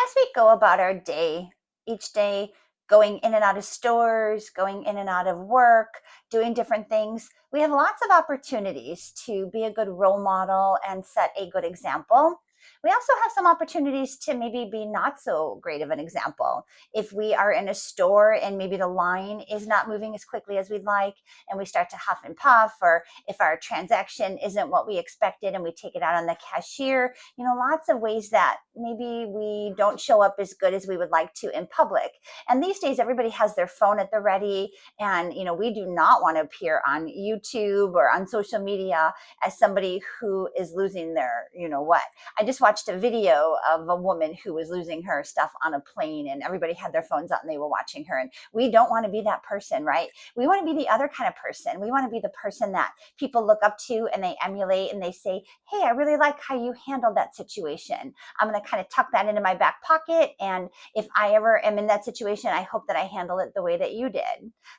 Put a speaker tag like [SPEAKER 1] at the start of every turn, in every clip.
[SPEAKER 1] As we go about our day, each day, going in and out of stores, going in and out of work, doing different things, we have lots of opportunities to be a good role model and set a good example. We also have some opportunities to maybe be not so great of an example. If we are in a store and maybe the line is not moving as quickly as we'd like, and we start to huff and puff, or if our transaction isn't what we expected and we take it out on the cashier, lots of ways that maybe we don't show up as good as we would like to in public. And these days, everybody has their phone at the ready. And, we do not want to appear on YouTube or on social media as somebody who is losing their, what. I just watched a video of a woman who was losing her stuff on a plane, and everybody had their phones out and they were watching her. And we don't want to be that person, right? We want to be the other kind of person. We want to be the person that people look up to and they emulate and they say, hey, I really like how you handled that situation. I'm going to kind of tuck that into my back pocket. And if I ever am in that situation, I hope that I handle it the way that you did.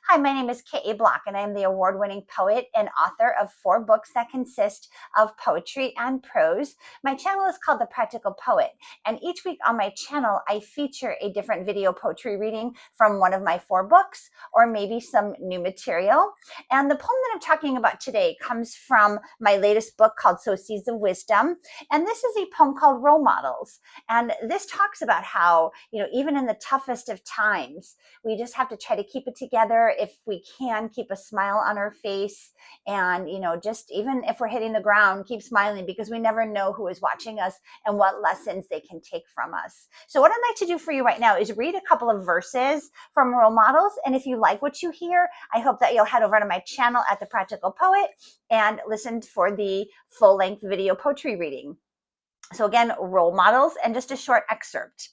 [SPEAKER 1] Hi, my name is K.A. Bloch, and I'm the award-winning poet and author of 4 books that consist of poetry and prose. My channel is called The Practical Poet. And each week on my channel, I feature a different video poetry reading from one of my 4 books, or maybe some new material. And the poem that I'm talking about today comes from my latest book called Seeds of Wisdom. And this is a poem called Role Models. And this talks about how, even in the toughest of times, we just have to try to keep it together. If we can, keep a smile on our face. And, just even if we're hitting the ground, keep smiling, because we never know who is watching us and what lessons they can take from us. So what I'd like to do for you right now is read a couple of verses from Role Models. And if you like what you hear, I hope that you'll head over to my channel at The Practical Poet and listen for the full-length video poetry reading. So again, Role Models, and just a short excerpt.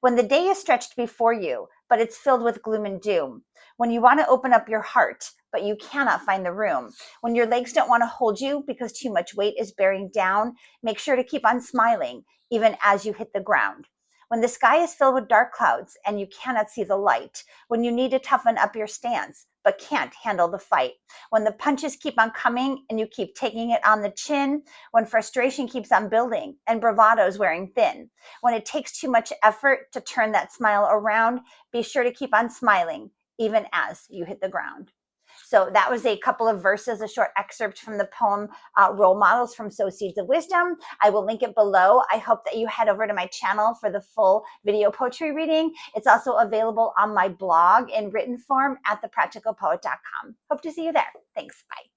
[SPEAKER 1] When the day is stretched before you, but it's filled with gloom and doom. When you want to open up your heart, but you cannot find the room. When your legs don't want to hold you because too much weight is bearing down, make sure to keep on smiling, even as you hit the ground. When the sky is filled with dark clouds and you cannot see the light, when you need to toughen up your stance, but can't handle the fight, when the punches keep on coming and you keep taking it on the chin, when frustration keeps on building and bravado's wearing thin, when it takes too much effort to turn that smile around, be sure to keep on smiling, even as you hit the ground. So that was a couple of verses, a short excerpt from the poem Role Models from Seeds of Wisdom. I will link it below. I hope that you head over to my channel for the full video poetry reading. It's also available on my blog in written form at thepracticalpoet.com. Hope to see you there. Thanks. Bye.